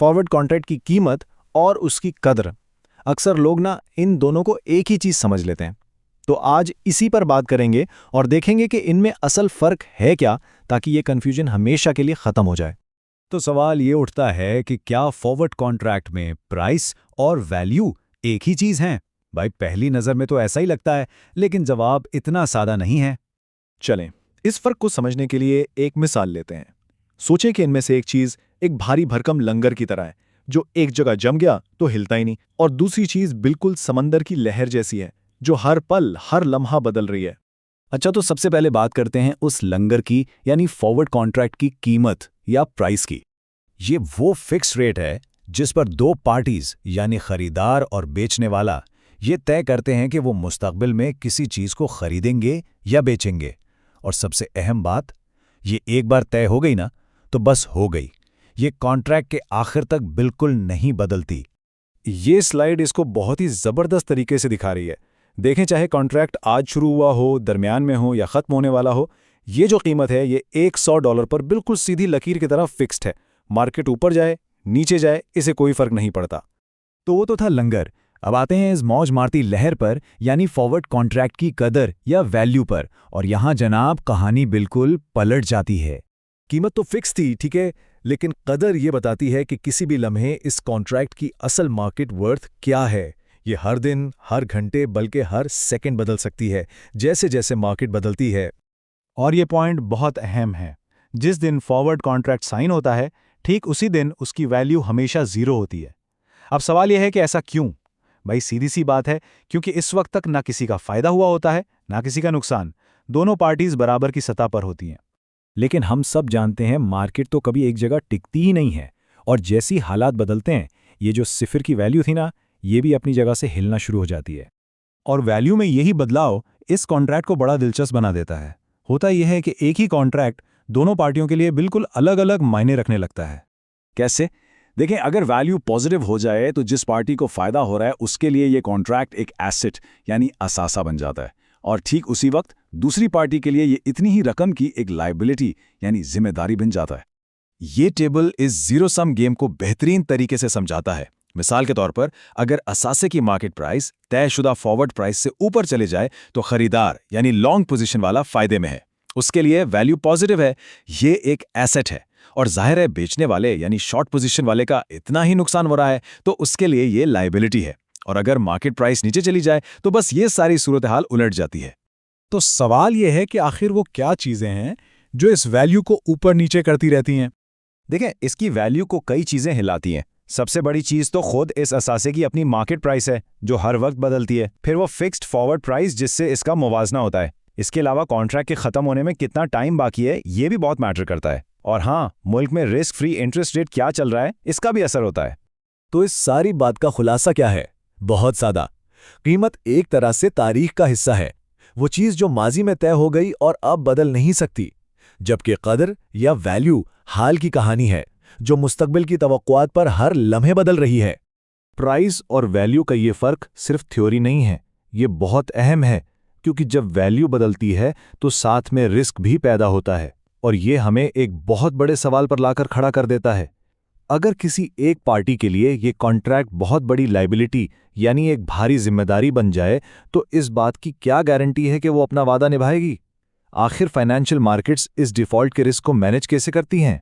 Forward contract की कीमत और उसकी कद्र। अक्सर लोग ना इन दोनों को एक ही चीज़ समझ लेते हैं। तो आज इसी पर बात करेंगे और देखेंगे कि इनमें असल फ़र्क है क्या, ताकि ये कन्फ्यूजन हमेशा के लिए ख़त्म हो जाए। तो सवाल ये उठता है कि क्या फॉरवर्ड कॉन्ट्रैक्ट में प्राइस और वैल्यू एक ही चीज़ हैं? भाई पहली नज़र में तो ऐसा ही लगता है, लेकिन जवाब इतना सादा नहीं है। चलें, इस फ़र्क को समझने के लिए एक मिसाल लेते हैं। सोचें कि इनमें से एक चीज़ एक भारी भरकम लंगर की तरह है, जो एक जगह जम गया तो हिलता ही नहीं, और दूसरी चीज़ बिल्कुल समंदर की लहर जैसी है, जो हर पल हर लम्हा बदल रही है। अच्छा, तो सबसे पहले बात करते हैं उस लंगर की, यानी फॉरवर्ड कॉन्ट्रैक्ट की कीमत या प्राइस की। ये वो फिक्स रेट है जिस पर दो पार्टीज यानी खरीदार और बेचने वाला ये तय करते हैं कि वो मुस्तकबिल में किसी चीज़ को खरीदेंगे या बेचेंगे। और सबसे अहम बात, ये एक बार तय हो गई ना तो बस हो गई, ये कॉन्ट्रैक्ट के आखिर तक बिल्कुल नहीं बदलती। ये स्लाइड इसको बहुत ही ज़बरदस्त तरीके से दिखा रही है। देखें, चाहे कॉन्ट्रैक्ट आज शुरू हुआ हो, दरमियान में हो या ख़त्म होने वाला हो, ये जो कीमत है ये $100 पर बिल्कुल सीधी लकीर की तरह फिक्स्ड है। मार्केट ऊपर जाए नीचे जाए, इसे कोई फ़र्क नहीं पड़ता। तो वो तो था लंगर। अब आते हैं इस मौज मारती लहर पर, यानी फॉरवर्ड कॉन्ट्रैक्ट की कदर या वैल्यू पर। और यहाँ जनाब कहानी बिल्कुल पलट जाती है। कीमत तो फिक्स थी, ठीक है, लेकिन कदर ये बताती है कि किसी भी लम्हे इस कॉन्ट्रैक्ट की असल मार्केट वर्थ क्या है। ये हर दिन, हर घंटे, बल्कि हर सेकंड बदल सकती है, जैसे जैसे मार्केट बदलती है। और ये पॉइंट बहुत अहम है। जिस दिन फॉरवर्ड कॉन्ट्रैक्ट साइन होता है, ठीक उसी दिन उसकी वैल्यू हमेशा ज़ीरो होती है। अब सवाल यह है कि ऐसा क्यों? भाई सीधी सी बात है, क्योंकि इस वक्त तक ना किसी का फ़ायदा हुआ होता है, ना किसी का नुकसान। दोनों पार्टीज बराबर की सतह पर होती हैं। लेकिन हम सब जानते हैं मार्केट तो कभी एक जगह टिकती ही नहीं है, और जैसी हालात बदलते हैं, ये जो सिफर की वैल्यू थी ना, ये भी अपनी जगह से हिलना शुरू हो जाती है। और वैल्यू में यही बदलाव इस कॉन्ट्रैक्ट को बड़ा दिलचस्प बना देता है। होता यह है कि एक ही कॉन्ट्रैक्ट दोनों पार्टियों के लिए बिल्कुल अलग अलग मायने रखने लगता है। कैसे? देखें, अगर वैल्यू पॉजिटिव हो जाए तो जिस पार्टी को फ़ायदा हो रहा है उसके लिए ये कॉन्ट्रैक्ट एक एसेट यानी असासा बन जाता है, और ठीक उसी वक्त दूसरी पार्टी के लिए ये इतनी ही रकम की एक लायबिलिटी यानी जिम्मेदारी बन जाता है। ये टेबल इस जीरो सम गेम को बेहतरीन तरीके से समझाता है। मिसाल के तौर पर, अगर असासे की मार्केट प्राइस तयशुदा फॉरवर्ड प्राइस से ऊपर चले जाए तो खरीदार यानी लॉन्ग पोजीशन वाला फायदे में है, उसके लिए वैल्यू पॉजिटिव है, ये एक एसेट है। और जाहिर है बेचने वाले यानी शॉर्ट पोजीशन वाले का इतना ही नुकसान हो रहा है, तो उसके लिए ये लायबिलिटी है। और अगर मार्केट प्राइस नीचे चली जाए तो बस ये सारी सूरत हाल उलट जाती है। तो सवाल यह है कि आखिर वो क्या चीज़ें हैं जो इस वैल्यू को ऊपर नीचे करती रहती हैं? देखें, इसकी वैल्यू को कई चीज़ें हिलाती हैं। सबसे बड़ी चीज़ तो खुद इस असासे की अपनी मार्केट प्राइस है, जो हर वक्त बदलती है। फिर वो फिक्स्ड फॉरवर्ड प्राइस जिससे इसका मुवाजना होता है। इसके अलावा कॉन्ट्रैक्ट के ख़त्म होने में कितना टाइम बाकी है, ये भी बहुत मैटर करता है। और हाँ, मुल्क में रिस्क फ्री इंटरेस्ट रेट क्या चल रहा है, इसका भी असर होता है। तो इस सारी बात का खुलासा क्या है? बहुत सादा। कीमत एक तरह से तारीख का हिस्सा है, वो चीज़ जो माजी में तय हो गई और अब बदल नहीं सकती। जबकि कदर या वैल्यू हाल की कहानी है, जो मुस्तकबिल की तवक्कुआत पर हर लम्हे बदल रही है। प्राइस और वैल्यू का ये फ़र्क सिर्फ थ्योरी नहीं है, ये बहुत अहम है, क्योंकि जब वैल्यू बदलती है तो साथ में रिस्क भी पैदा होता है। और ये हमें एक बहुत बड़े सवाल पर लाकर खड़ा कर देता है। अगर किसी एक पार्टी के लिए ये कॉन्ट्रैक्ट बहुत बड़ी लायबिलिटी यानी एक भारी जिम्मेदारी बन जाए, तो इस बात की क्या गारंटी है कि वो अपना वादा निभाएगी? आखिर फाइनेंशियल मार्केट्स इस डिफ़ॉल्ट के रिस्क को मैनेज कैसे करती हैं?